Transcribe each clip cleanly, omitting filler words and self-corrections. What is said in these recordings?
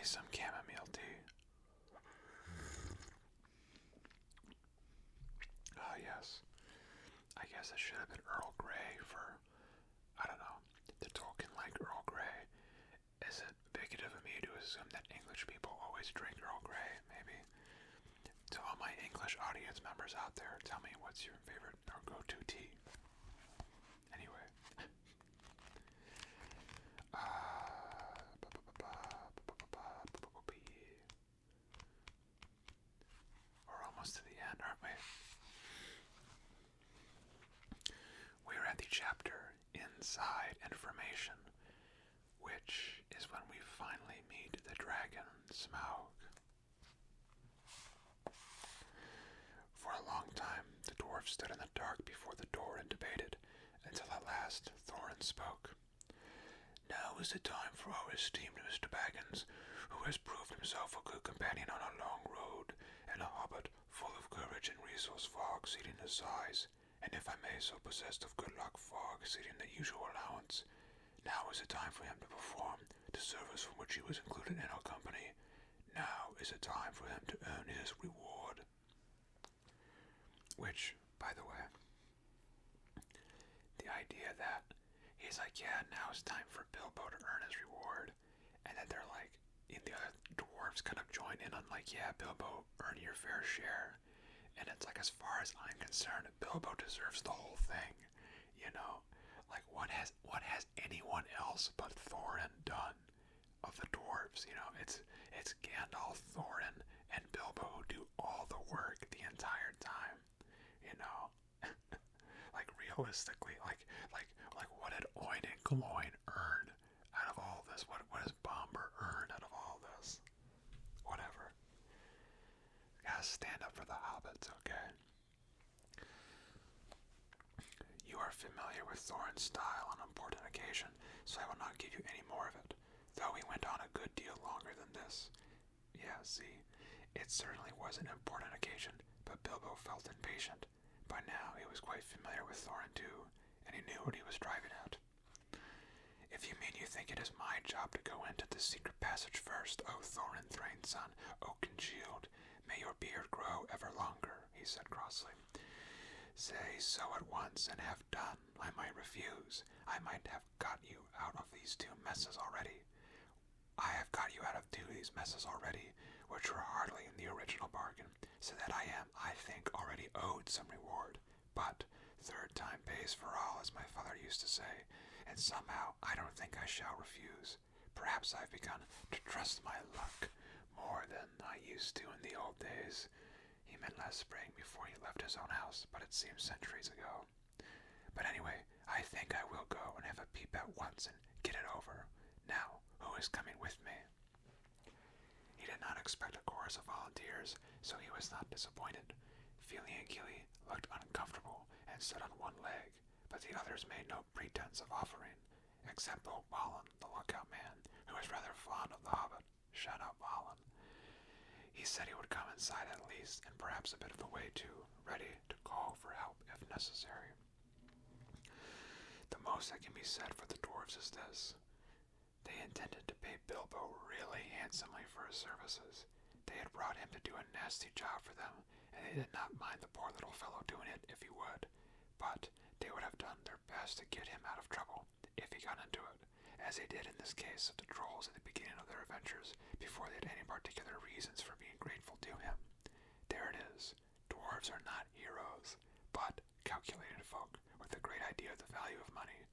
me some chamomile tea. Ah, yes. I guess it should have been Earl Grey for, I don't know, did Tolkien like Earl Grey? Is it bigoted of me to assume that English people always drink Earl Grey, maybe? To all my English audience members out there, tell me what's your favorite or go-to tea? Anyway. We're almost to the end, aren't we? We're at the chapter Inside Information, which is when we finally meet the dragon, Smaug. For a long time, the dwarf stood in the dark before the door and debated, until at last Thorin spoke. Now is the time for our esteemed Mr. Baggins, who has proved himself a good companion on a long road, and a hobbit full of courage and resource far exceeding his size, and if I may so possessed of good luck far exceeding the usual allowance. Now is the time for him to perform the service from which he was included in our company. Now is the time for him to earn his reward. Which, by the way, the idea that he's like, yeah, now it's time for Bilbo to earn his reward, and then they're like, and the other dwarves kind of join in on like, yeah, Bilbo, earn your fair share. And it's like, as far as I'm concerned, Bilbo deserves the whole thing, you know? Like, what has anyone else but Thorin done of the dwarves? You know, it's Gandalf, Thorin, and Bilbo who do all the work the entire time, you know? Like, realistically, like what did Oin and Gloin earn out of all this? What has Bomber earned out of all this? Whatever. Gotta stand up for the hobbits, okay? You are familiar with Thorin's style on important occasion, so I will not give you any more of it, though he went on a good deal longer than this. Yeah, see, it certainly was an important occasion, but Bilbo felt impatient. By now he was quite familiar with Thorin too, and he knew what he was driving at. If you mean you think it is my job to go into this secret passage first, O Thorin Thrain's son, O congealed, may your beard grow ever longer, he said crossly. Say so at once and have done. I might refuse. I might have got you out of these two messes already. I have got you out of two of these messes already, which were hardly in the original bargain, so that I am, I think, already owed some reward. But third time pays for all, as my father used to say, and somehow I don't think I shall refuse. Perhaps I've begun to trust my luck more than I used to in the old days. He meant last spring before he left his own house, but it seems centuries ago. But anyway, I think I will go and have a peep at once and get it over. Now, who is coming with me? He did not expect a chorus of volunteers, so he was not disappointed. Fili and Gilly looked uncomfortable and stood on one leg, but the others made no pretense of offering, except old Balin, the lookout man, who was rather fond of the Hobbit. Shout out Balin. He said he would come inside at least, and perhaps a bit of the way too, ready to call for help if necessary. The most that can be said for the dwarves is this. They intended to pay Bilbo really handsomely for his services. They had brought him to do a nasty job for them, and they did not mind the poor little fellow doing it if he would. But they would have done their best to get him out of trouble, if he got into it, as they did in this case of the trolls at the beginning of their adventures, before they had any particular reasons for being grateful to him. There it is. Dwarves are not heroes, but calculated folk with a great idea of the value of money.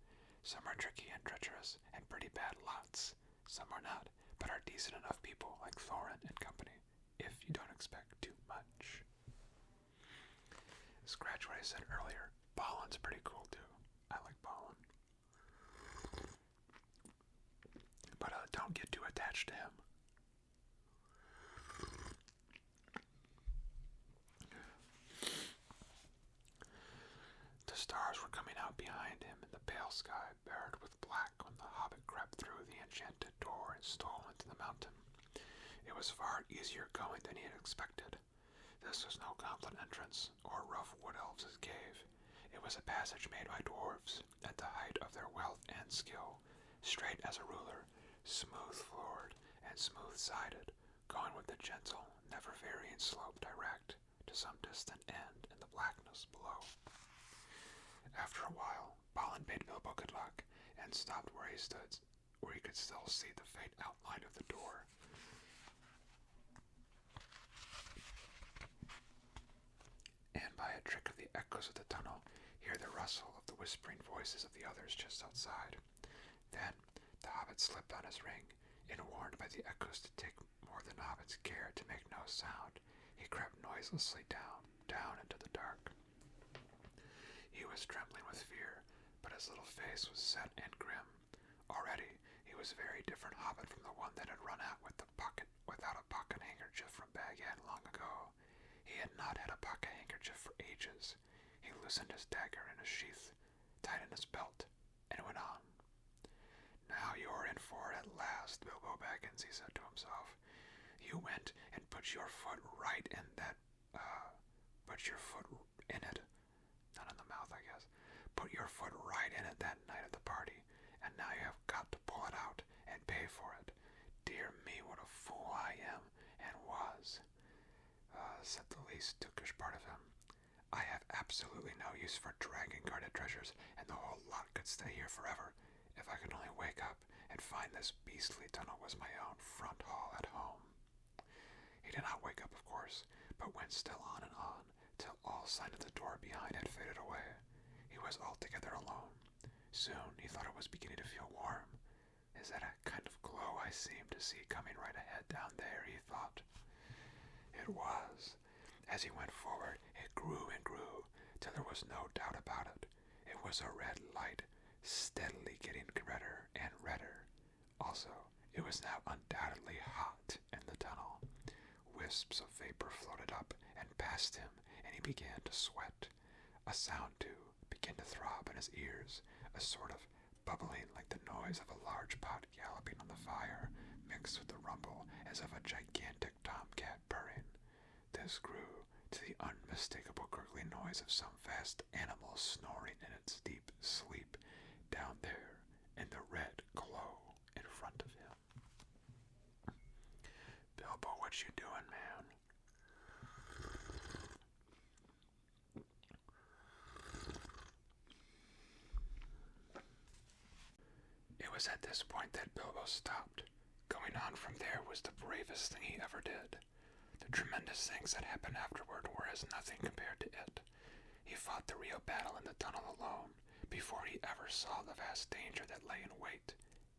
Some are tricky and treacherous and pretty bad lots. Some are not, but are decent enough people like Thorin and company, if you don't expect too much. Scratch what I said earlier. Balin's pretty cool too. I like Balin. But don't get too attached to him. The stars were coming out behind him in the pale sky, barred with black, when the hobbit crept through the enchanted door and stole into the mountain. It was far easier going than he had expected. This was no gauntlet entrance, or rough wood elves' cave. It was a passage made by dwarves, at the height of their wealth and skill, straight as a ruler, smooth-floored, and smooth-sided, going with the gentle, never-varying slope direct to some distant end in the blackness below. After a while, Balin bade Bilbo good luck and stopped where he stood, where he could still see the faint outline of the door. And by a trick of the echoes of the tunnel, hear the rustle of the whispering voices of the others just outside. Then the hobbit slipped on his ring, and warned by the echoes to take more than hobbit's care to make no sound, he crept noiselessly down into the dark. He was trembling with fear, but his little face was set and grim. Already he was a very different hobbit from the one that had run out without a pocket handkerchief from Bag End long ago. He had not had a pocket handkerchief for ages. He loosened his dagger in his sheath, tightened his belt, and went on. Now you're in for it at last, Bilbo Baggins, he said to himself. You went and put your foot right in not in the mouth, I guess. Put your foot right in it that night at the party, and now you have got to pull it out and pay for it. Dear me, what a fool I am, and was, said the least dookish part of him. I have absolutely no use for dragon-guarded treasures, and the whole lot could stay here forever. If I could only wake up and find this beastly tunnel was my own front hall at home. He did not wake up, of course, but went still on and on, till all sign of the door behind had faded away. He was altogether alone. Soon he thought it was beginning to feel warm. Is that a kind of glow I seem to see coming right ahead down there, he thought. It was. As he went forward, it grew and grew, till there was no doubt about it. It was a red light, steadily getting redder and redder. Also, it was now undoubtedly hot in the tunnel. Wisps of vapor floated up and past him, and he began to sweat. A sound, too, began to throb in his ears, a sort of bubbling like the noise of a large pot galloping on the fire, mixed with the rumble as of a gigantic tomcat purring. This grew to the unmistakable gurgling noise of some vast animal snoring in its deep sleep down there in the red glow in front of him. Bilbo, what you doing, man? It was at this point that Bilbo stopped. Going on from there was the bravest thing he ever did. The tremendous things that happened afterward were as nothing compared to it. He fought the real battle in the tunnel alone, before he ever saw the vast danger that lay in wait.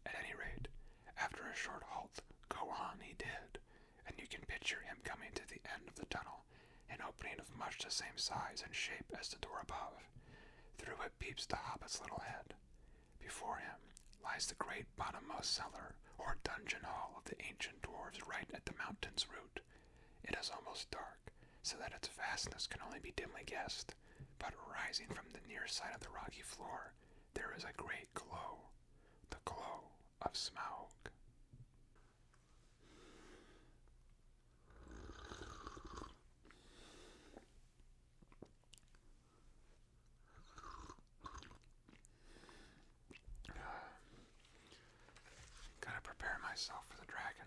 At any rate, after a short halt, go on he did, and you can picture him coming to the end of the tunnel, an opening of much the same size and shape as the door above. Through it peeps the hobbit's little head. Before him lies the great bottommost cellar, or dungeon hall of the ancient dwarves right at the mountain's root. It is almost dark, so that its vastness can only be dimly guessed, but rising from the near side of the rocky floor, there is a great glow, the glow of Smaug. Gotta prepare myself for the dragon.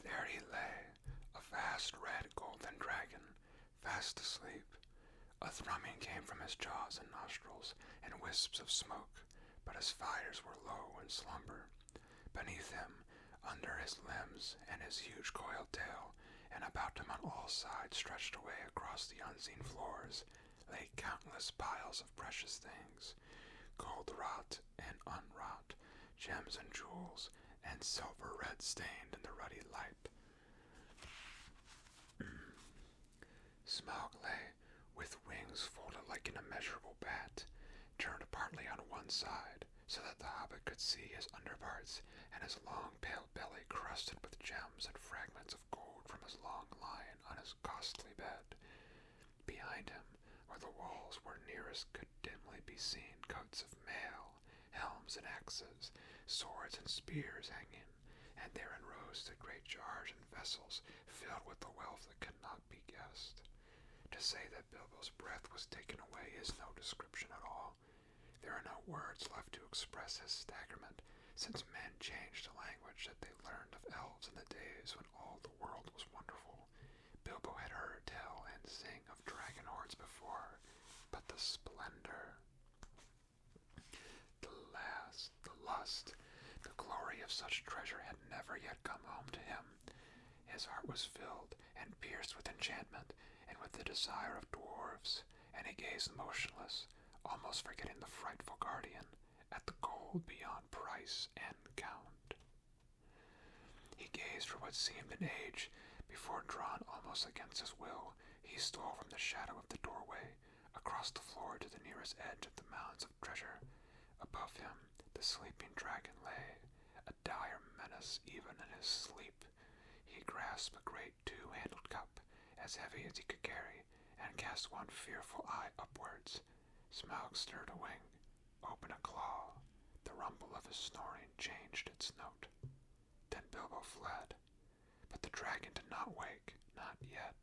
There he lay, a vast red golden dragon, fast asleep. A thrumming came from his jaws and nostrils, and wisps of smoke, but his fires were low in slumber. Beneath him, under his limbs and his huge coiled tail, and about him on all sides, stretched away across the unseen floors, lay countless piles of precious things, gold-wrought and unwrought, gems and jewels, and silver red stained in the ruddy light. Smaug lay, with wings folded like an immeasurable bat, turned partly on one side, so that the hobbit could see his underparts, and his long pale belly crusted with gems and fragments of gold from his long line on his costly bed. Behind him, where the walls were nearest, could dimly be seen coats of mail, helms and axes, swords and spears hanging, and therein rose the great jars and vessels filled with the wealth that could not be guessed. To say that Bilbo's breath was taken away is no description at all. There are no words left to express his staggerment, since men changed the language that they learned of elves in the days when all the world was wonderful. Bilbo had heard tell and sing of dragon hordes before, but the splendor, the lust, the glory of such treasure had never yet come home to him. His heart was filled and pierced with enchantment and with the desire of dwarves, and he gazed motionless, almost forgetting the frightful guardian, at the gold beyond price and count. He gazed for what seemed an age, before, drawn almost against his will, he stole from the shadow of the doorway, across the floor to the nearest edge of the mounds of treasure. Above him, the sleeping dragon lay, a dire menace even in his sleep. He grasped a great two-handled cup, as heavy as he could carry, and cast one fearful eye upwards. Smaug stirred a wing, opened a claw. The rumble of his snoring changed its note. Then Bilbo fled. But the dragon did not wake, not yet,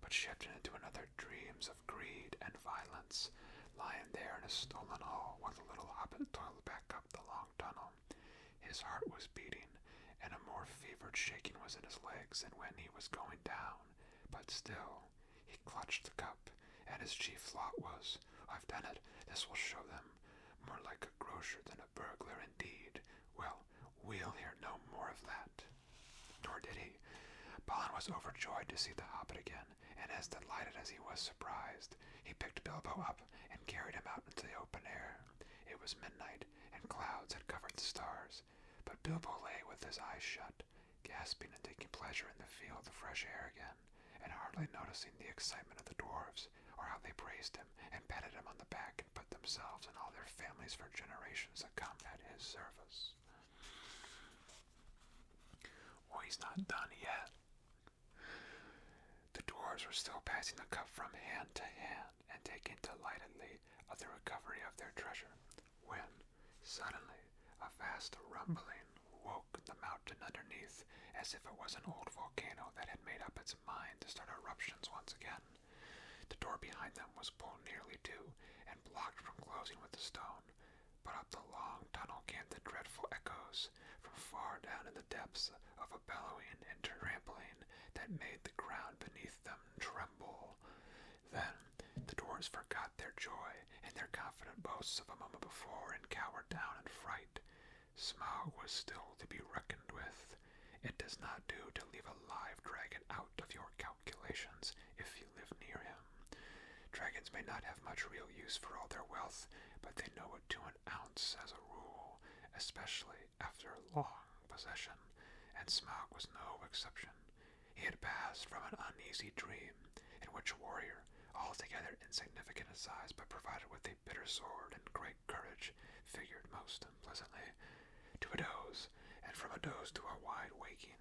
but shifted into another dreams of greed and violence, lying there in his stolen hall while the little hobbit toiled back up the long tunnel. His heart was beating, and a more fevered shaking was in his legs than when he was going down, but still he clutched the cup, and his chief thought was, "I've done it, this will show them. More like a grocer than a burglar indeed. Well, we'll hear no more of that." Nor did he. Balin was overjoyed to see the hobbit again, and as delighted as he was surprised, he picked Bilbo up and carried him out into the open air. It was midnight, and clouds had covered the stars, but Bilbo lay with his eyes shut, gasping and taking pleasure in the feel of the fresh air again, and hardly noticing the excitement of the dwarves, or how they praised him and patted him on the back and put themselves and all their families for generations to come at his service. Well, he's not done yet. The dwarves were still passing the cup from hand to hand and taking delightedly of the recovery of their treasure, when, suddenly, a vast rumbling woke the mountain underneath, as if it was an old volcano that had made up its mind to start eruptions once again. The door behind them was pulled nearly to, and blocked from closing with a stone, but up the long tunnel came the dreadful echoes, from far down in the depths, of a bellowing and trampling that made the ground beneath them tremble. Then the dwarves forgot their joy and their confident boasts of a moment before, and cowered down in fright. Smaug was still to be reckoned with. It does not do to leave a live dragon out of your calculations if you live near him. Dragons may not have much real use for all their wealth, but they know it to an ounce as a rule, especially after long possession, and Smaug was no exception. He had passed from an uneasy dream, in which a warrior, altogether insignificant in size but provided with a bitter sword and great courage, figured most unpleasantly, to a doze, and from a doze to a wide waking.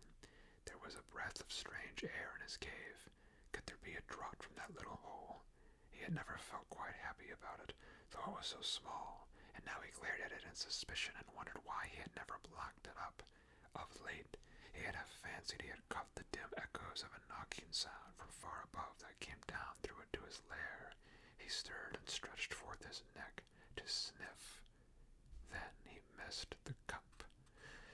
There was a breath of strange air in his cave. Could there be a draught from that little hole? He had never felt quite happy about it, though it was so small, and now he glared at it in suspicion and wondered why he had never blocked it up. Of late, he had fancied he had caught the dim echoes of a knocking sound from far above that came down through it to his lair. He stirred and stretched forth his neck to sniff. Then he missed the cup.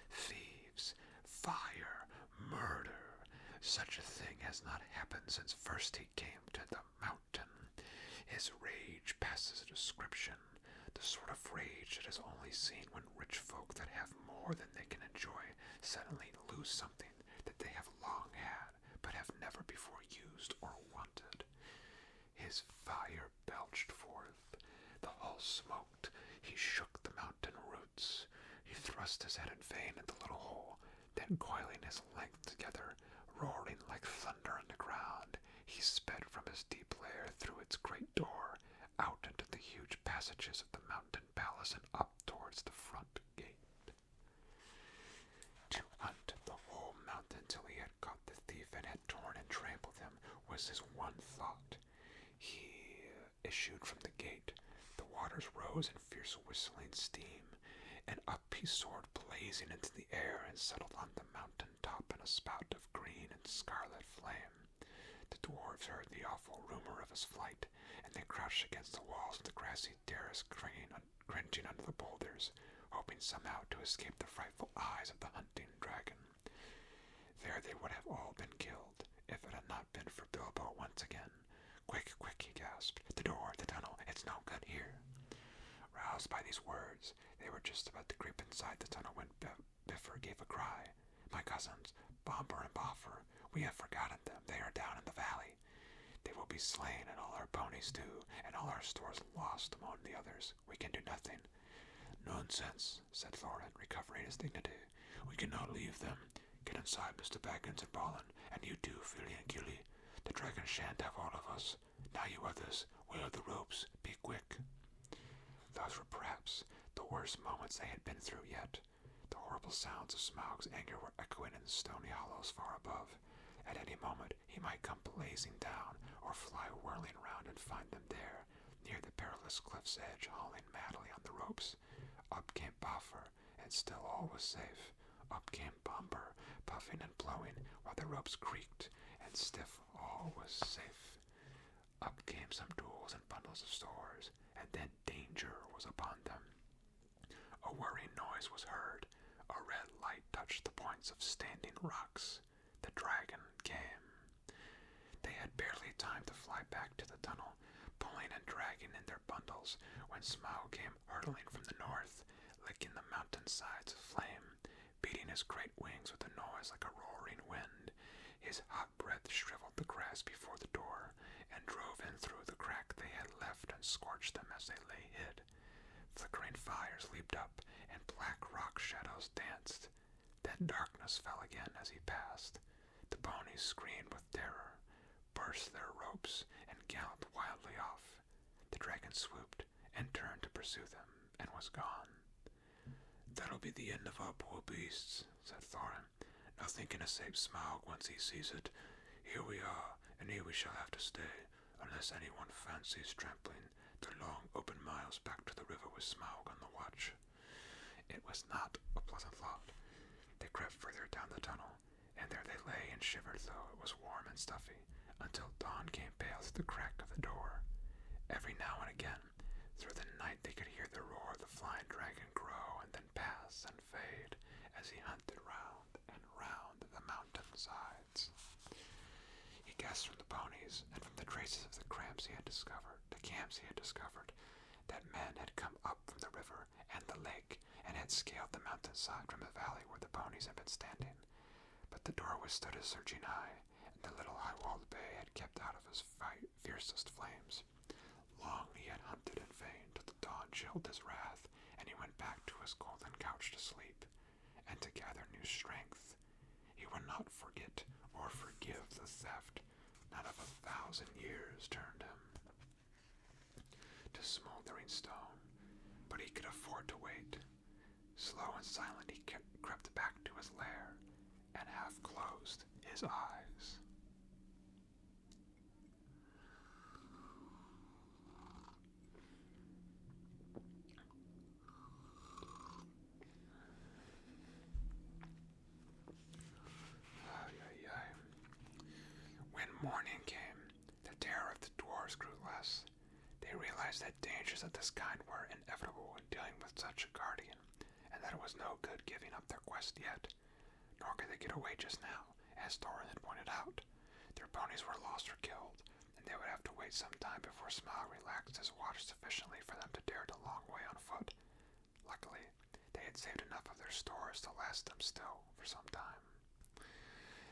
Thieves, fire, murder. Such a thing has not happened since first he came to the mountain. His rage passes description, the sort of rage that is only seen when rich folk that have more than they can enjoy suddenly lose something that they have long had but have never before used or wanted. His fire belched forth. The hall smoked. He shook the mountain roots. He thrust his head in vain at the little hole, then coiling his length together, roaring like thunder on the ground, he sped from his deep lair through its great door, out into the huge passages of the mountain palace and up towards the front gate. To hunt the whole mountain till he had caught the thief and had torn and trampled him was his one thought. He issued from the gate. The waters rose in fierce whistling steam, and up he soared blazing into the air and settled on the mountain top in a spout of green and scarlet flame. The dwarves heard the awful rumor of his flight, and they crouched against the walls of the grassy terrace, cringing under the boulders, hoping somehow to escape the frightful eyes of the hunting dragon. There they would have all been killed, if it had not been for Bilbo once again. Quick, quick, he gasped. The door, the tunnel, it's no good here. Roused by these words, they were just about to creep inside the tunnel when Bifur gave a cry. My cousins, Bomber and Boffer, we have forgotten them. They are down in the valley. They will be slain, and all our ponies too, and all our stores lost among the others. We can do nothing. Nonsense, said Thorin, recovering his dignity. We cannot leave them. Get inside, Mr. Baggins and Balin, and you too, Philly and Gilly. The dragon shan't have all of us. Now you others, where are the ropes? Be quick. Those were perhaps the worst moments they had been through yet. The horrible sounds of Smaug's anger were echoing in the stony hollows far above. At any moment he might come blazing down, or fly whirling round and find them there, near the perilous cliff's edge, hauling madly on the ropes. Up came Boffer, and still all was safe. Up came Bomber, puffing and blowing, while the ropes creaked, and stiff all was safe. Up came some tools and bundles of stores, and then danger was upon them. A whirring noise was heard. A red light touched the points of standing rocks. The dragon came. They had barely time to fly back to the tunnel, pulling and dragging in their bundles, when Smaug came hurtling from the north, licking the mountain sides aflame, beating his great wings with a noise like a roaring wind. His hot breath shriveled the grass before the door, and drove in through the crack they had left and scorched them as they lay hid. Flickering fires leaped up, and black rock shadows danced. Then darkness fell again as he passed. The ponies screamed with terror, burst their ropes, and galloped wildly off. The dragon swooped and turned to pursue them, and was gone. That'll be the end of our poor beasts, said Thorin. Nothing can escape Smaug once he sees it. Here we are, and here we shall have to stay, unless anyone fancies trampling the long open miles back to the river with Smaug on the watch. It was not a pleasant thought. They crept further down the tunnel, and there they lay and shivered, though it was warm and stuffy, until dawn came pale through the crack of the door. Every now and again, through the night, they could hear the roar of the flying dragon grow and then pass and fade as he hunted round and round the mountain sides. He guessed from the ponies and from the traces of the camps he had discovered, that men had come up from the river and the lake and had scaled the mountainside from the valley where the ponies had been standing. But the door withstood his searching eye, and the little high-walled bay had kept out of his fiercest flames. Long he had hunted in vain till the dawn chilled his wrath, and he went back to his golden couch to sleep, and to gather new strength. He would not forget or forgive the theft. Not of 1,000 years turned him to smoldering stone, but he could afford to wait. Slow and silent he crept back to his lair, and half closed his eyes. When morning came, the terror of the dwarves grew less. They realized that dangers of this kind were inevitable in dealing with such a guardian, and that it was no good giving up their quest yet. Nor could they get away just now, as Thorin had pointed out. Their ponies were lost or killed, and they would have to wait some time before Smaug relaxed his watch sufficiently for them to dare the long way on foot. Luckily, they had saved enough of their stores to last them still for some time.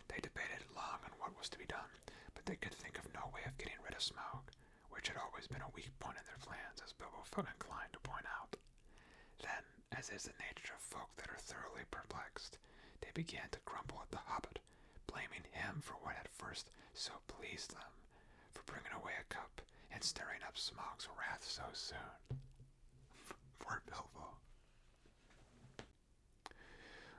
They debated long on what was to be done, but they could think of no way of getting rid of Smaug, which had always been a weak point in their plans, as Bilbo felt inclined to point out. Then, as is the nature of folk that are thoroughly perplexed, they began to grumble at the Hobbit, blaming him for what had first so pleased them, for bringing away a cup and stirring up Smaug's wrath so soon. Poor Bilbo.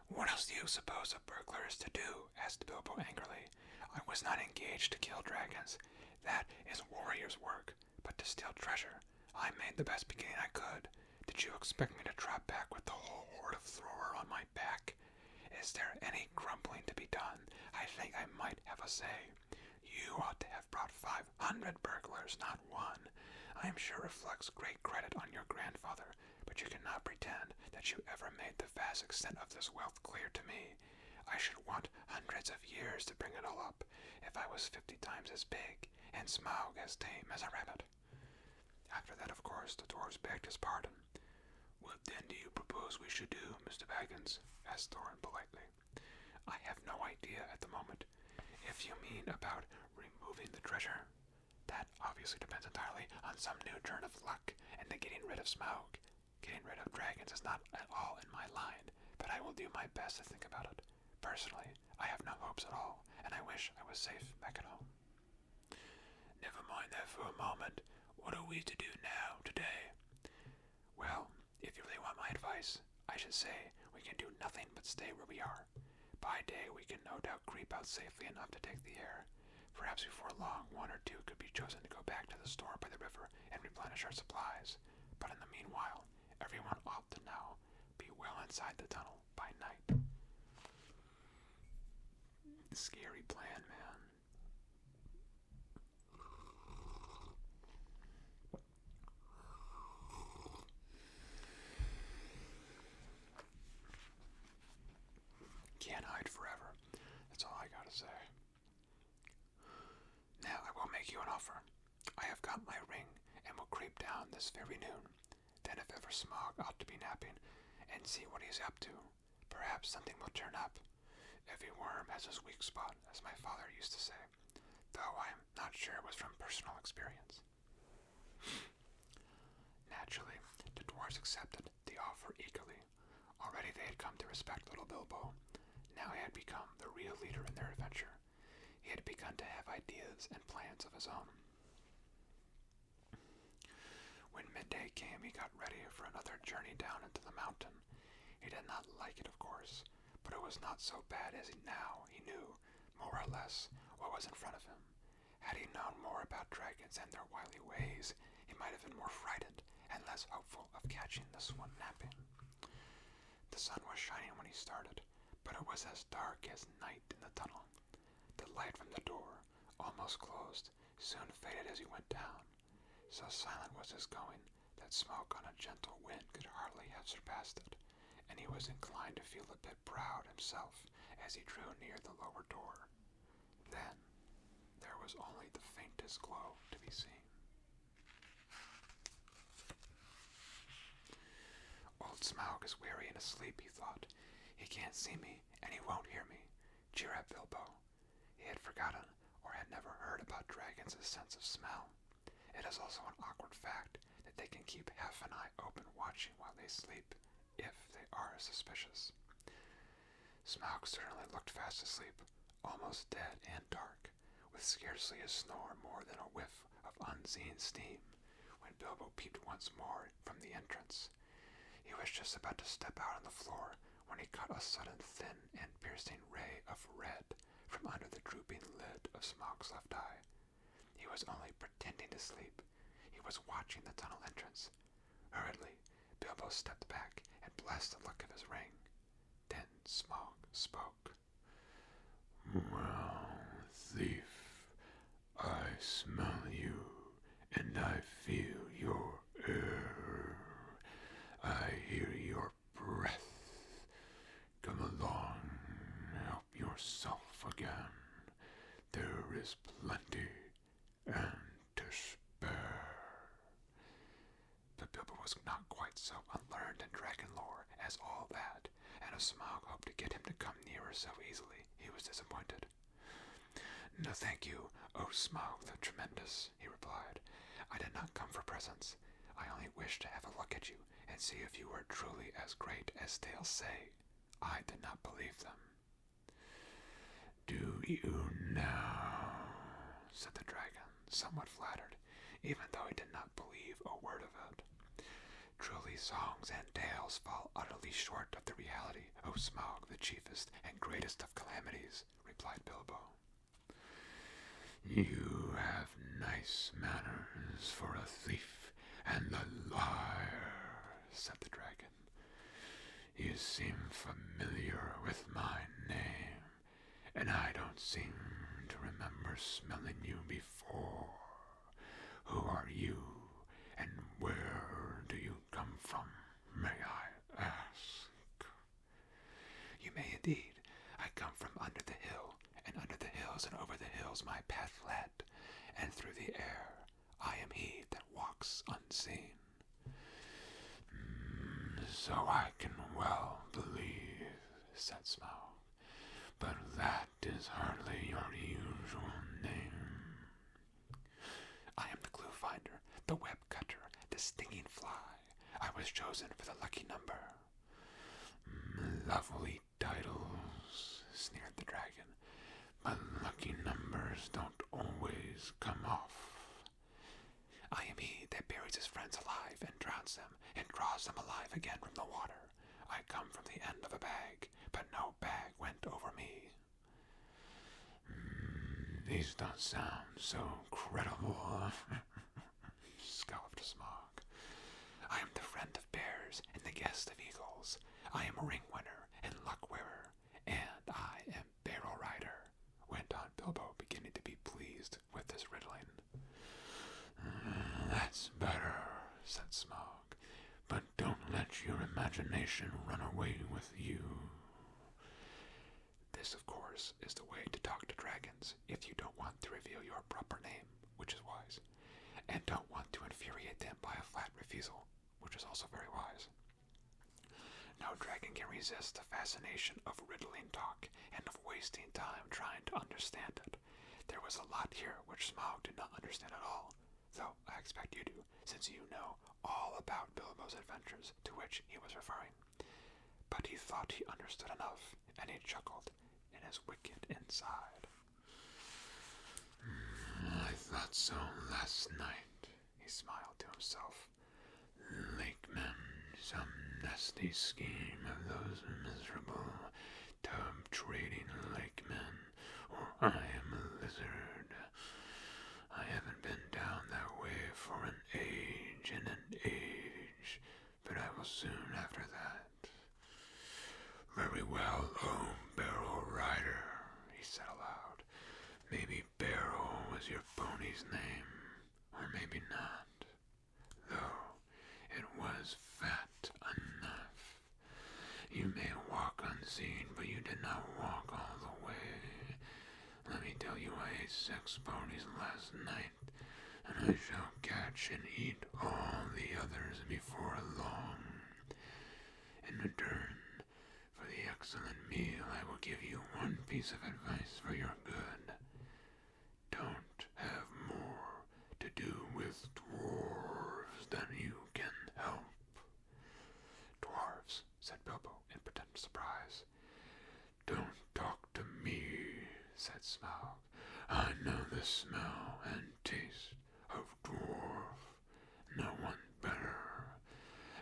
What else do you suppose a burglar is to do? Asked Bilbo angrily. I was not engaged to kill dragons. That is warrior's work. But to steal treasure, I made the best beginning I could. Did you expect me to trot back with the whole horde of Thrower on my back? Is there any grumbling to be done? I think I might have a say. You ought to have brought 500 burglars, not one. I am sure reflects great credit on your grandfather, but you cannot pretend that you ever made the vast extent of this wealth clear to me. I should want hundreds of years to bring it all up, if I was 50 times as big, and Smaug as tame as a rabbit. After that, of course, the dwarves begged his pardon. What then do you propose we should do, Mr. Baggins? Asked Thorin politely. I have no idea at the moment. If you mean about removing the treasure, that obviously depends entirely on some new turn of luck and the getting rid of Smaug. Getting rid of dragons is not at all in my line, but I will do my best to think about it. Personally, I have no hopes at all, and I wish I was safe back at home. Never mind that for a moment. What are we to do now, today? Well, if you really want my advice, I should say we can do nothing but stay where we are. By day, we can no doubt creep out safely enough to take the air. Perhaps before long, one or two could be chosen to go back to the store by the river and replenish our supplies. But in the meanwhile, everyone ought to now be well inside the tunnel by night. Scary plan, man. Can't hide forever. That's all I gotta say. Now I will make you an offer. I have got my ring and will creep down this very noon. Then if ever Smaug ought to be napping, and see what he's up to, perhaps something will turn up. Every worm has his weak spot, as my father used to say, though I am not sure it was from personal experience. Naturally, the dwarves accepted the offer eagerly. Already they had come to respect little Bilbo. Now he had become the real leader in their adventure. He had begun to have ideas and plans of his own. When midday came, he got ready for another journey down into the mountain. He did not like it, of course, but it was not so bad as he knew, more or less, what was in front of him. Had he known more about dragons and their wily ways, he might have been more frightened and less hopeful of catching this one napping. The sun was shining when he started, but it was as dark as night in the tunnel. The light from the door, almost closed, soon faded as he went down. So silent was his going that smoke on a gentle wind could hardly have surpassed it, and he was inclined to feel a bit proud himself as he drew near the lower door. Then there was only the faintest glow to be seen. Old Smaug is weary and asleep, he thought. He can't see me, and he won't hear me. Cheer up, Bilbo. He had forgotten, or had never heard about dragons' sense of smell. It is also an awkward fact that they can keep half an eye open watching while they sleep, if they are suspicious. Smaug certainly looked fast asleep, almost dead and dark, with scarcely a snore more than a whiff of unseen steam, when Bilbo peeped once more from the entrance. He was just about to step out on the floor when he caught a sudden thin and piercing ray of red from under the drooping lid of Smaug's left eye. He was only pretending to sleep. He was watching the tunnel entrance. Hurriedly, Bilbo stepped back and blessed the look of his ring. Then Smaug spoke. Well, thief, I smell you, and I feel your air. I hear your breath. Come along, help yourself again. There is plenty and to spare. But Bilbo was not quite so unlearned in dragon lore as all that, and if Smaug hoped to get him to come nearer so easily, he was disappointed. No, thank you, O Smaug the Tremendous, he replied. I did not come for presents. I only wished to have a look at you and see if you were truly as great as tales say. I did not believe them. Do you now? Said the dragon, somewhat flattered, even though he did not believe a word of it. Truly songs and tales fall utterly short of the reality, O Smaug, the chiefest and greatest of calamities, replied Bilbo. You have nice manners for a thief and a liar, said the dragon. You seem familiar with my name, and I don't seem to remember smelling you before. Who are you, and where do you come from, may I ask? You may indeed. I come from under the hill, and under the hills and over the hills my path led, and through the air I am he that walks unseen. So I can well believe, said Smaug, but that is hardly your usual name. I am the clue finder, the web cutter, the stinging fly. I was chosen for the lucky number. Lovely titles, sneered the dragon, but lucky numbers don't always come off. I am he that buries his friends alive and drowns them and draws them alive again from the water. I come from the end of a bag, but no bag went over me. These don't sound so credible, scoffed Smaug. I am the friend of bears and the guest of eagles. I am a ring winner and luck wearer, and I am barrel rider, went on Bilbo, beginning to be pleased with this riddling. That's better, said Smaug, but don't let your imagination run away with you. This, of course, is the way to talk to dragons if you don't want to reveal your proper name, which is wise, and don't want to infuriate them by a flat refusal, which is also very wise. No dragon can resist the fascination of riddling talk and of wasting time trying to understand it. There was a lot here which Smaug did not understand at all, though I expect you do, since you know all about Bilbo's adventures to which he was referring. But he thought he understood enough, and he chuckled in his wicked inside. I thought so last night, he smiled to himself. Lakemen, some nasty scheme of those miserable tub-trading lakemen, or I am a lizard. I haven't been down that way for an age and an age, but I will soon after that. Very well, oh Barrel Rider, he said aloud. Maybe Barrel was your pony's name, or maybe not, though it was fat enough. You may walk unseen, but you did not walk all the way. Let me tell you, I ate 6 ponies last night, and I shall catch and eat all the others before long. In return for the excellent meal, I will give you one piece of advice for your good. Don't have more to do with dwarves than you can help. Dwarves, said Bilbo in pretended surprise. Don't talk to me, said Smaug. I know the smell and taste of dwarf. No one better.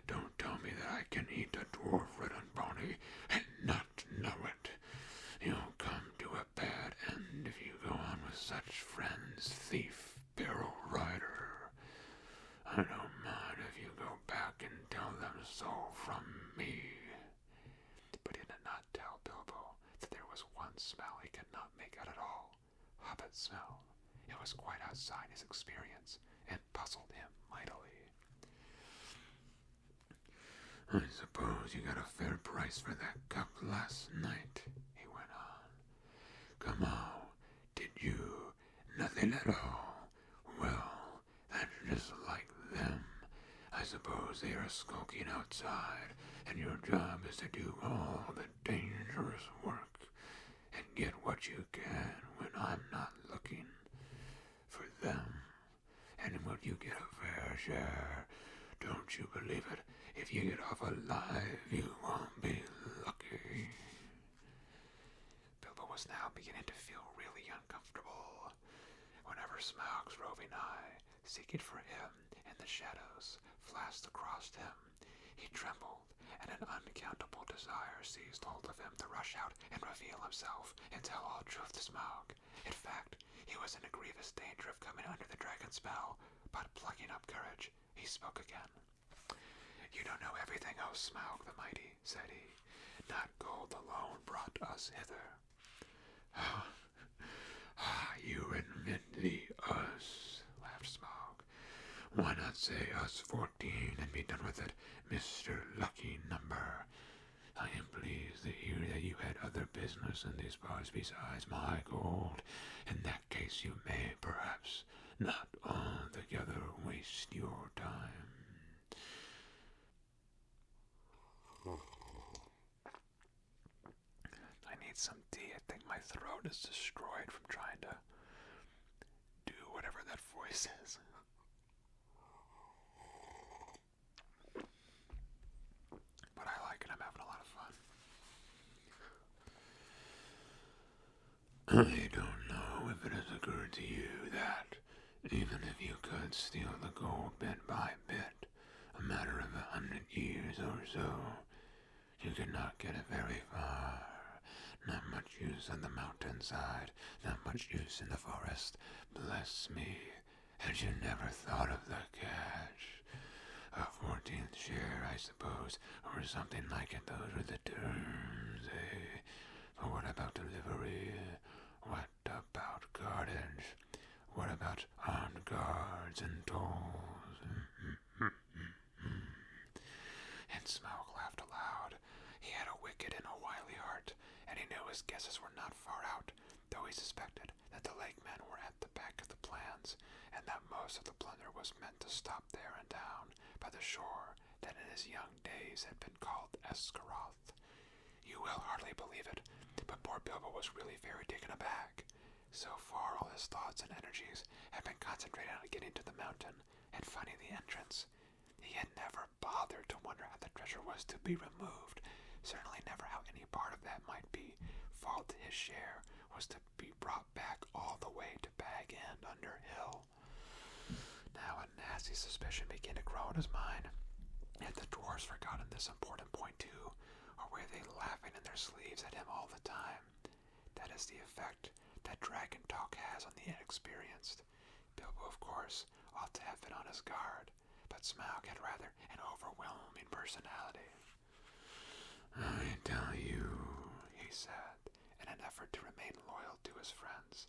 Don't tell me that I can eat a dwarf-ridden pony and not know it. You'll come to a bad end if you go on with such friends, thief, barrel rider. I don't mind if you go back and tell them so from me. But he did not tell Bilbo that there was one smell he could not make out at all. Hobbit smell. It was quite outside his experience, and puzzled him mightily. I suppose you got a fair price for that cup last night, he went on. Come on, did you? Nothing at all. Well, that's just like them. I suppose they are skulking outside, and your job is to do all the dangerous work and get what you can when I'm not looking for them. And when you get a fair share, don't you believe it? If you get off alive, you won't be lucky. Bilbo was now beginning to feel really uncomfortable. Whenever Smaug's roving eye, seeking for him in the shadows, flashed across him, he trembled, and an unaccountable desire seized hold of him to rush out and reveal himself and tell all truth to Smaug. In fact, he was in a grievous danger of coming under the dragon's spell, but plucking up courage, he spoke again. You don't know everything, O Smaug the Mighty, said he. Not gold alone brought us hither. You Why not say us 14 and be done with it, Mr. Lucky Number? I am pleased to hear that you had other business in these parts besides my gold. In that case, you may, perhaps, not altogether waste your time. I need some tea. I think my throat is destroyed from trying to do whatever that voice is. But I like it. I'm having a lot of fun. I don't know if it has occurred to you that, even if you could steal the gold bit by bit, a matter of 100 years or so, you could not get it very far. Not much use on the mountainside, not much use in the forest. Bless me, had you never thought of the catch? A 14th share, I suppose, or something like it. Those were the terms, eh? But what about delivery? What about cartage? What about armed guards and tolls? And Smaug laughed aloud. He had a wicked and a wily heart, and he knew his guesses were not far out, though he suspected that the lake men were at the back of the plans, and that most of the plunder was meant to stop there and down by the shore that in his young days had been called Escaroth. You will hardly believe it, but poor Bilbo was really very taken aback. So far all his thoughts and energies had been concentrated on getting to the mountain and finding the entrance. He had never bothered to wonder how the treasure was to be removed, certainly never how any part of that might be fall to his share was to be brought back all the way to Bag End under Hill. Now a nasty suspicion began to grow in his mind. Had the dwarves forgotten this important point too, or were they laughing in their sleeves at him all the time? That is the effect that dragon talk has on the inexperienced. Bilbo, of course, ought to have been on his guard, but Smaug had rather an overwhelming personality. I tell you, he said, in an effort to remain loyal to his friends.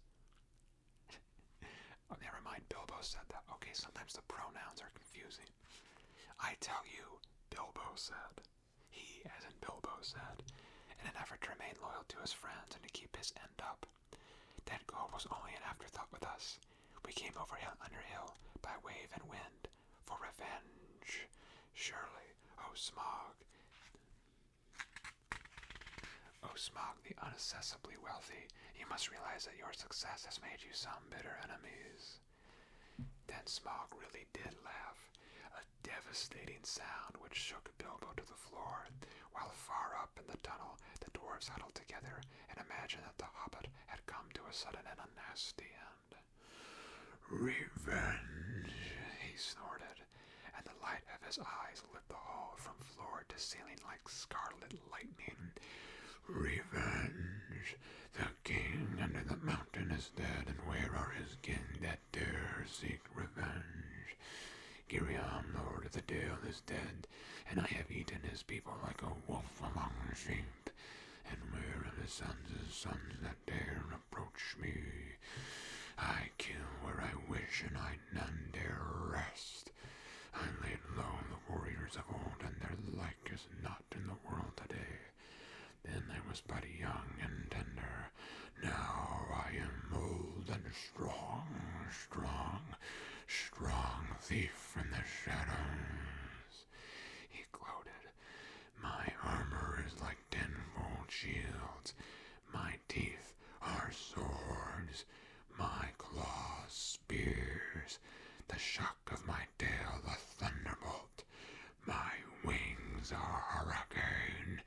Oh, never mind, Bilbo said that. Okay, sometimes the pronouns are confusing. I tell you, Bilbo said. He, as in Bilbo, said, in an effort to remain loyal to his friends and to keep his end up. That gold was only an afterthought with us. We came over hill under hill, by wave and wind, for revenge. Surely, O Smaug, the unaccessibly wealthy, you must realize that your success has made you some bitter enemies. Then Smaug really did laugh, a devastating sound which shook Bilbo to the floor, while far up in the tunnel the dwarves huddled together and imagined that the Hobbit had come to a sudden and a nasty end. revenge, he snorted, and the light of his eyes lit the hall from floor to ceiling like scarlet lightning. Revenge. The king under the mountain is dead, and where are his kin that dare seek revenge? Girion, lord of the Dale, is dead, and I have eaten his people like a wolf among sheep. And where are his sons that dare approach me? I kill where I wish, and I none dare rest. I laid low the warriors of old, and their like is not in the world today. Then I was but young and tender. Now I am old and strong thief from the shadows. He gloated. My armor is like 10-fold shields. My teeth are swords. My claws spears. The shock of my tail a thunderbolt. My wings are hurricane.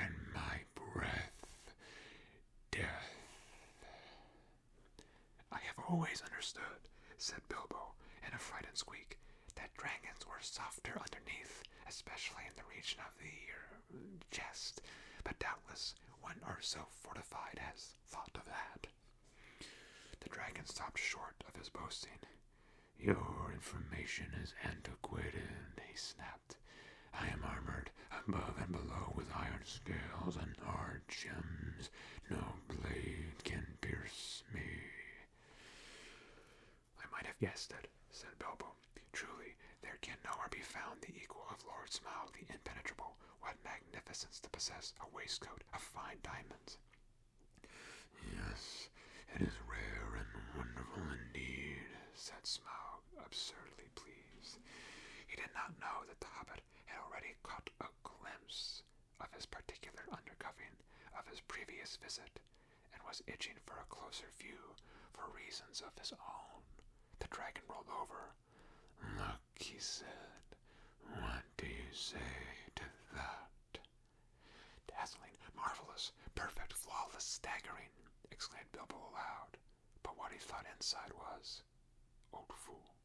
And my breath, death. I have always understood, said Bilbo, in a frightened squeak, that dragons were softer underneath, especially in the region of the chest, but doubtless one are so fortified has thought of that. The dragon stopped short of his boasting. Your information is antiquated, he snapped. I am armored above and below with iron scales and hard gems. No blade can pierce me. I might have guessed it, said Bilbo, Truly, there can nowhere be found the equal of Lord Smaug the impenetrable. What magnificence to possess a waistcoat of fine diamonds. Yes, it is rare and wonderful indeed, said Smaug, absurdly pleased. He did not know that the Hobbit had already caught a glimpse of his particular undercovering of his previous visit, and was itching for a closer view for reasons of his own. The dragon rolled over. Look, he said, what do you say to that? Dazzling, marvelous, perfect, flawless, staggering, exclaimed Bilbo aloud. But what he thought inside was, old fool.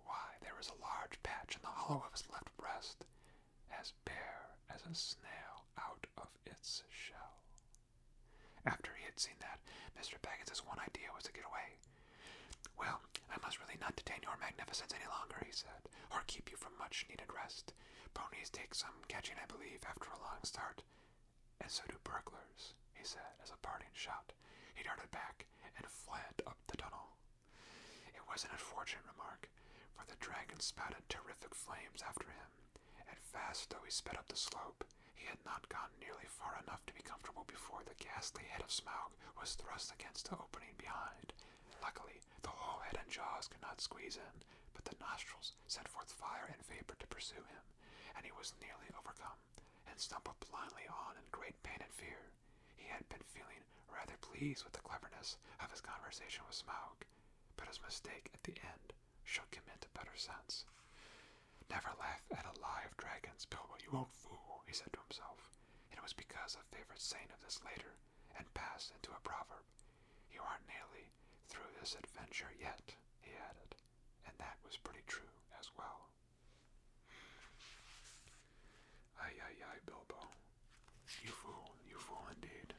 Why, there was a large patch in the hollow of his left breast, as bare as a snail out of its shell. After he had seen that, Mr. Baggins's one idea was to get away. Well, I must really not detain your magnificence any longer, he said, or keep you from much-needed rest. Ponies take some catching, I believe, after a long start. And so do burglars, he said, as a parting shot. He darted back and fled up the tunnel. It was an unfortunate remark, for the dragon spouted terrific flames after him, and fast though he sped up the slope, he had not gone nearly far enough to be comfortable before the ghastly head of Smaug was thrust against the opening behind. Luckily, the whole head and jaws could not squeeze in, but the nostrils sent forth fire and vapor to pursue him, and he was nearly overcome, and stumbled blindly on in great pain and fear. He had been feeling rather pleased with the cleverness of his conversation with Smaug, but his mistake at the end shook him into better sense. Never laugh at a lie of dragons, Bilbo, you old fool, he said to himself. It was because a favorite saying of this later, and passed into a proverb. You aren't nearly through this adventure yet, he added, and that was pretty true as well. Ay, ay, ay, Bilbo. You fool indeed.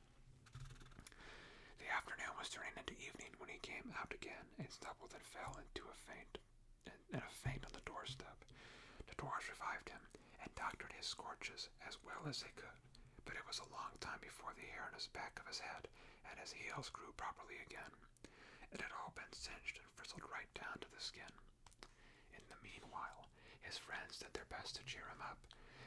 The afternoon was turning into evening when he came out again and stumbled and fell into a faint on the doorstep. The dwarves revived him and doctored his scorches as well as they could, but it was a long time before the hair on his back of his head and his heels grew properly again. It had all been singed and frizzled right down to the skin. In the meanwhile, his friends did their best to cheer him up,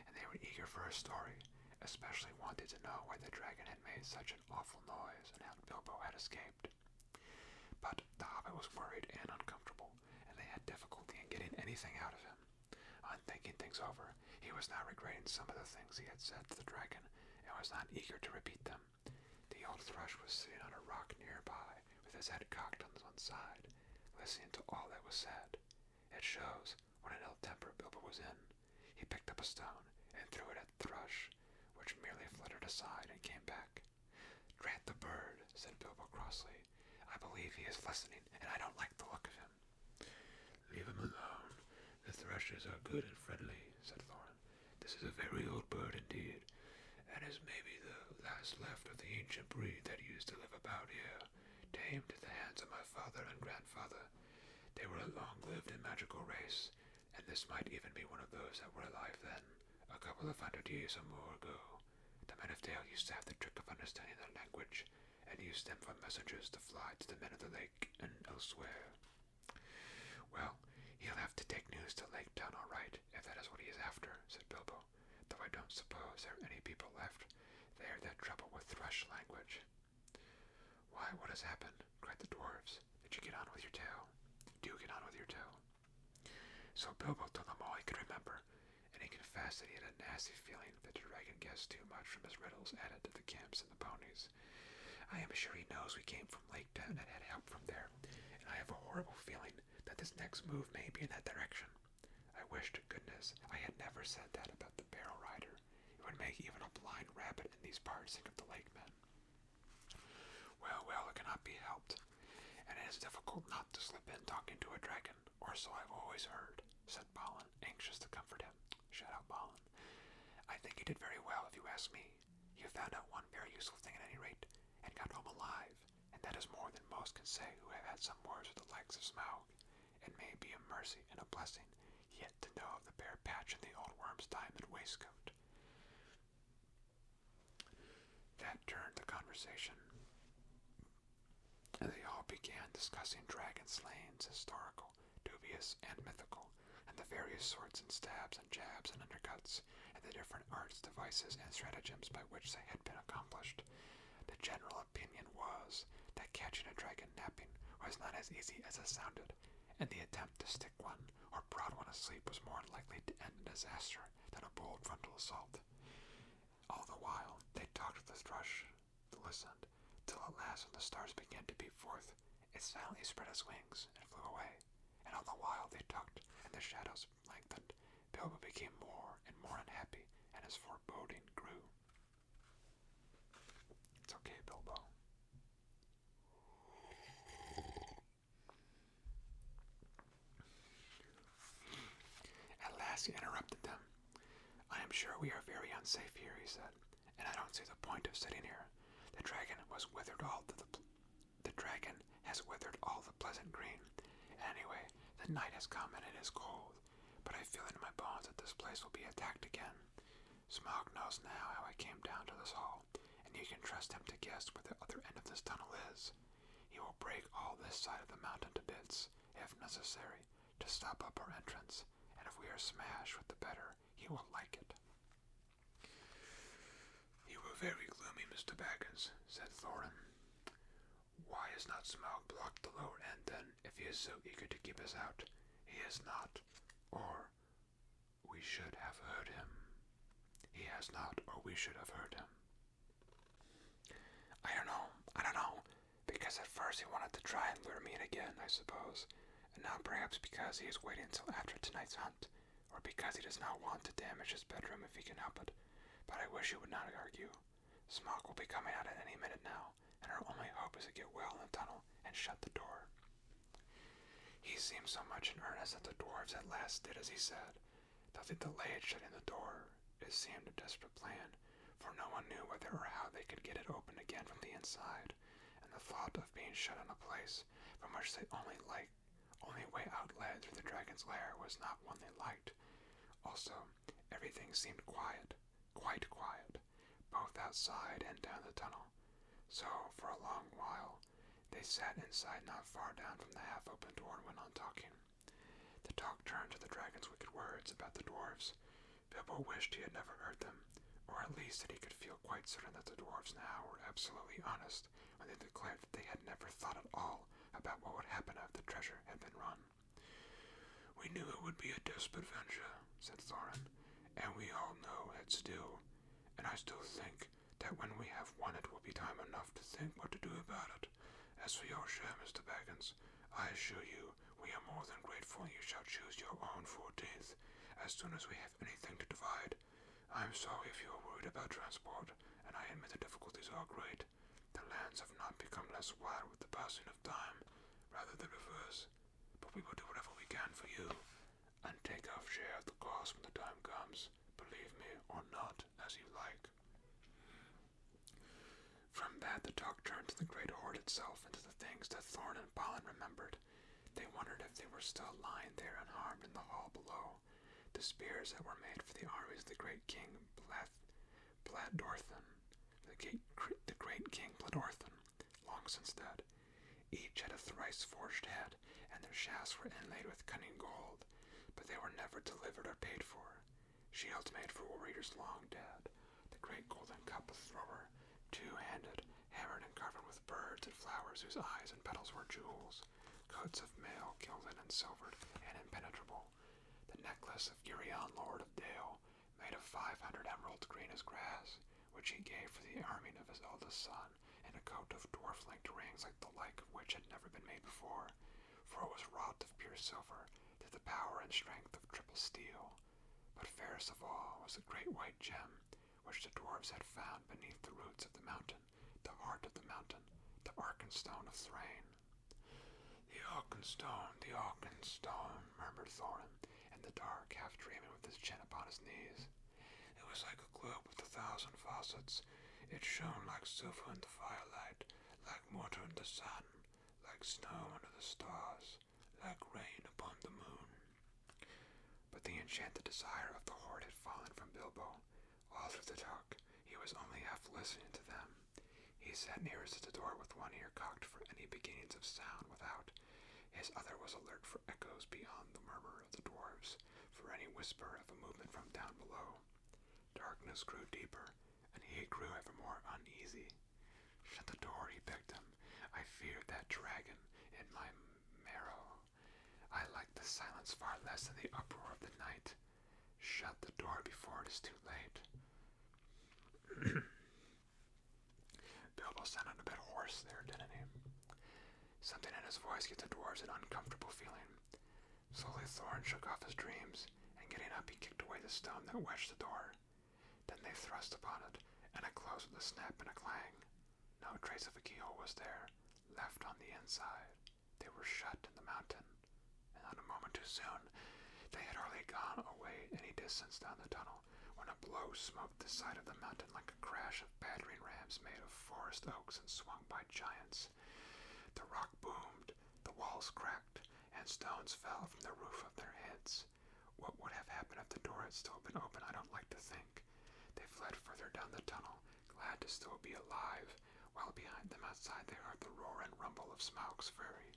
and they were eager for a story, especially wanted to know why the dragon had made such an awful noise and how Bilbo had escaped. But the Hobbit was worried and uncomfortable, and they had difficulty in getting anything out of him. On thinking things over, he was now regretting some of the things he had said to the dragon, and was not eager to repeat them. The old thrush was sitting on a rock nearby, with his head cocked on one side, listening to all that was said. It shows what an ill temper Bilbo was in. He picked up a stone and threw it at the thrush, which merely fluttered aside and came back. Drat the bird, said Bilbo crossly. I believe he is listening, and I don't like the look of him. Leave him alone. The thrushes are good and friendly, said Thorin. This is a very old bird indeed, and is maybe the last left of the ancient breed that used to live about here, tamed at the hands of my father and grandfather. They were a long-lived and magical race, and this might even be one of those that were alive then, a couple of 100 years or more ago. The men of Dale used to have the trick of understanding their language, and used them for messengers to fly to the men of the lake and elsewhere. Well, he'll have to take news to Lake Town, all right, if that is what he is after, said Bilbo, though I don't suppose there are any people left there that trouble with thrush language. Why, what has happened? Cried the dwarves. Did you get on with your tale? Do get on with your tale. So Bilbo told them all he could remember, and he confessed that he had a nasty feeling that the dragon guessed too much from his riddles added to the camps and the ponies. I am sure he knows we came from Lake Town and had help from there, and I have a horrible feeling that this next move may be in that direction. I wish to goodness I had never said that about the barrel rider. It would make even a blind rabbit in these parts think of the lake men. Well, it cannot be helped, and it is difficult not to slip in talking to a dragon, or so I've always heard, said Balin, anxious to comfort him. Shout out Balin. I think you did very well, if you ask me. You found out one very useful thing at any rate, and got home alive, and that is more than most can say who have had some words with the likes of Smaug. It may be a mercy and a blessing yet to know of the bare patch in the old worm's diamond waistcoat. That turned the conversation, and they all began discussing dragon slaying's historical obvious and mythical, and the various sorts and stabs and jabs and undercuts, and the different arts, devices, and stratagems by which they had been accomplished. The general opinion was that catching a dragon napping was not as easy as it sounded, and the attempt to stick one or prod one asleep was more likely to end in disaster than a bold frontal assault. All the while, they talked with the thrush, listened, till at last when the stars began to peep forth, it silently spread its wings and flew away, and all the while they talked, and the shadows lengthened, Bilbo became more and more unhappy, and his foreboding grew. It's okay, Bilbo. At last he interrupted them. I am sure we are very unsafe here, he said, and I don't see the point of sitting here. The dragon has withered all the pleasant green. Anyway, the night has come and it is cold, but I feel in my bones that this place will be attacked again. Smaug knows now how I came down to this hall, and you can trust him to guess where the other end of this tunnel is. He will break all this side of the mountain to bits, if necessary, to stop up our entrance, and if we are smashed with the better, he will like it. You were very gloomy, Mr. Baggins, said Thorin. Why has not Smaug blocked the lower end, then, if he is so eager to keep us out? He is not, or we should have heard him. He has not, or we should have heard him. I don't know, because at first he wanted to try and lure me in again, I suppose, and now perhaps because he is waiting until after tonight's hunt, or because he does not want to damage his bedroom if he can help it. But I wish you would not argue. Smaug will be coming out at any minute now, and our only hope is to get well in the tunnel and shut the door. He seemed so much in earnest that the dwarves at last did as he said. Though they delayed shutting the door, it seemed a desperate plan, for no one knew whether or how they could get it open again from the inside, and the thought of being shut in a place from which the only way out led through the dragon's lair was not one they liked. Also, everything seemed quiet, quite quiet, both outside and down the tunnel. So, for a long while, they sat inside not far down from the half-open door and went on talking. The talk turned to the dragon's wicked words about the dwarves. Bilbo wished he had never heard them, or at least that he could feel quite certain that the dwarves now were absolutely honest when they declared that they had never thought at all about what would happen if the treasure had been run. We knew it would be a desperate venture, said Thorin, and we all know it still, and I still think that when we have won it will be time enough to think what to do about it. As for your share, Mr. Baggins, I assure you we are more than grateful, and you shall choose your own 14th as soon as we have anything to divide. I am sorry if you are worried about transport, and I admit the difficulties are great. The lands have not become less wild with the passing of time, rather the reverse, but we will do whatever we can for you, and take our share of the cost when the time comes, believe me, or not, as you like. From that the talk turned to the great hoard itself and to the things that Thorin and Balin remembered. They wondered if they were still lying there unharmed in the hall below. The spears that were made for the armies of the great king Bladorthin, the great king Bladorthin, long since dead. Each had a thrice forged head, and their shafts were inlaid with cunning gold, but they were never delivered or paid for. Shields made for warriors long dead, the great golden cup thrower, two-handed, hammered and covered with birds and flowers whose eyes and petals were jewels, coats of mail gilded and silvered and impenetrable, the necklace of Girion, Lord of Dale, made of 500 emeralds green as grass, which he gave for the arming of his eldest son, and a coat of dwarf-linked rings like the like of which had never been made before, for it was wrought of pure silver, to the power and strength of triple steel. But fairest of all was the great white gem, which the dwarves had found beneath the roots of the mountain, the heart of the mountain, the Arkenstone of Thrain. The Arkenstone, murmured Thorin, in the dark, half dreaming with his chin upon his knees. It was like a globe with 1,000 faucets. It shone like silver in the firelight, like mortar in the sun, like snow under the stars, like rain upon the moon. But the enchanted desire of the hoard had fallen from Bilbo. All through the talk, he was only half listening to them. He sat nearest to the door with one ear cocked for any beginnings of sound without. His other was alert for echoes beyond whisper of a movement from down below. Darkness grew deeper, and he grew ever more uneasy. Shut the door, he begged him. I fear that dragon in my marrow. I like the silence far less than the uproar of the night. Shut the door before it is too late. Bilbo sounded a bit hoarse there, didn't he? Something in his voice gave the dwarves an uncomfortable feeling. Slowly Thorin shook off his dreams, and getting up he kicked away the stone that wedged the door. Then they thrust upon it, and it closed with a snap and a clang. No trace of a keyhole was there, left on the inside. They were shut in the mountain, and not a moment too soon. They had hardly gone away any distance down the tunnel when a blow smote the side of the mountain like a crash of battering rams made of forest oaks and swung by giants. The rock boomed, the walls cracked, and stones fell from the roof of their heads. What would have happened if the door had still been open, I don't like to think. They fled further down the tunnel, glad to still be alive, while behind them outside they heard the roar and rumble of Smaug's fury.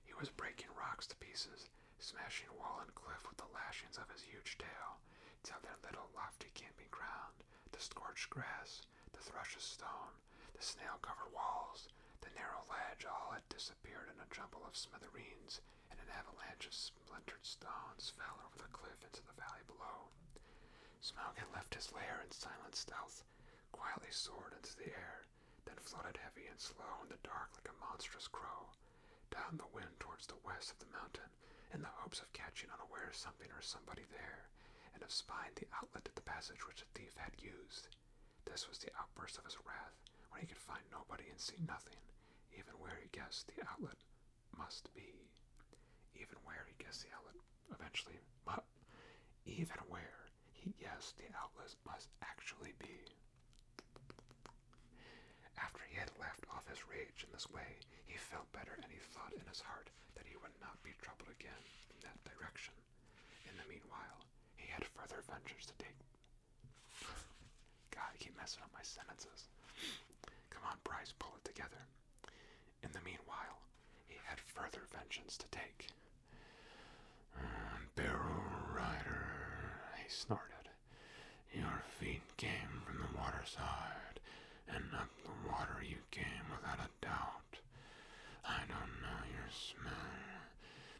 He was breaking rocks to pieces, smashing wall and cliff with the lashings of his huge tail, till their little lofty camping ground, the scorched grass, the thrush's stone, the snail-covered walls, the narrow ledge all had disappeared in a jumble of smithereens, and an avalanche of splintered stones fell over the cliff into the valley below. Smaug had left his lair in silent stealth, quietly soared into the air, then floated heavy and slow in the dark like a monstrous crow, down the wind towards the west of the mountain, in the hopes of catching unawares something or somebody there, and of spying the outlet to the passage which the thief had used. This was the outburst of his wrath, when he could find nobody and see nothing, even where he guessed the outlet must be. Even where he guessed the outlet eventually, even where he guessed the outlet must actually be. After he had left off his rage in this way, he felt better, and he thought in his heart that he would not be troubled again in that direction. In the meanwhile, he had further ventures to take. God, I keep messing up my sentences. Come on, Bryce, pull it together. In the meanwhile, he had further vengeance to take. Barrel Rider, he snorted. Your feet came from the water side, and up the water you came without a doubt. I don't know your smell,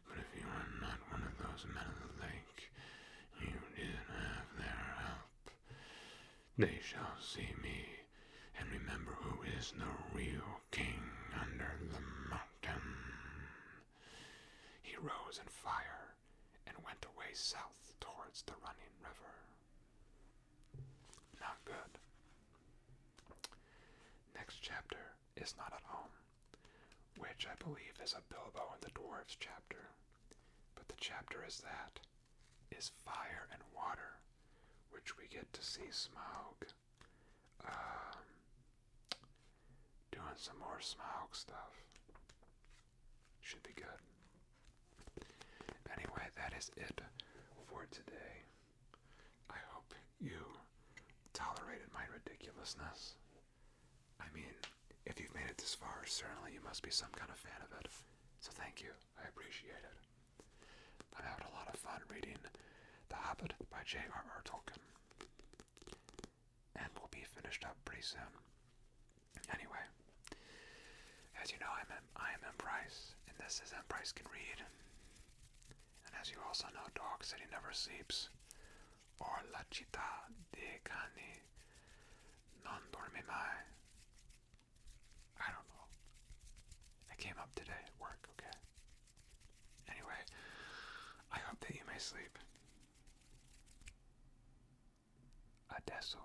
but if you are not one of those men of the lake, you did have their help. They shall see me, and remember who is the real king under the mountain. He rose in fire and went away south towards the running river. Not good. Next chapter is Not at Home, which I believe is a Bilbo and the Dwarves chapter. But the chapter is fire and water, which we get to see Smaug doing some more Smaug stuff. Should be good. Anyway, that is it for today. I hope you tolerated my ridiculousness. I mean, if you've made it this far, certainly you must be some kind of fan of it. So thank you. I appreciate it. I'm having a lot of fun reading The Hobbit by J.R.R. Tolkien. And we'll be finished up pretty soon. Anyway, as you know, I am M. Price, and this is M. Price Can Read. And as you also know, Dog City Never Sleeps, or La Città dei Cani Non Dorme Mai. I don't know. I came up today at work, okay? Anyway, I hope that you may sleep. Adesso.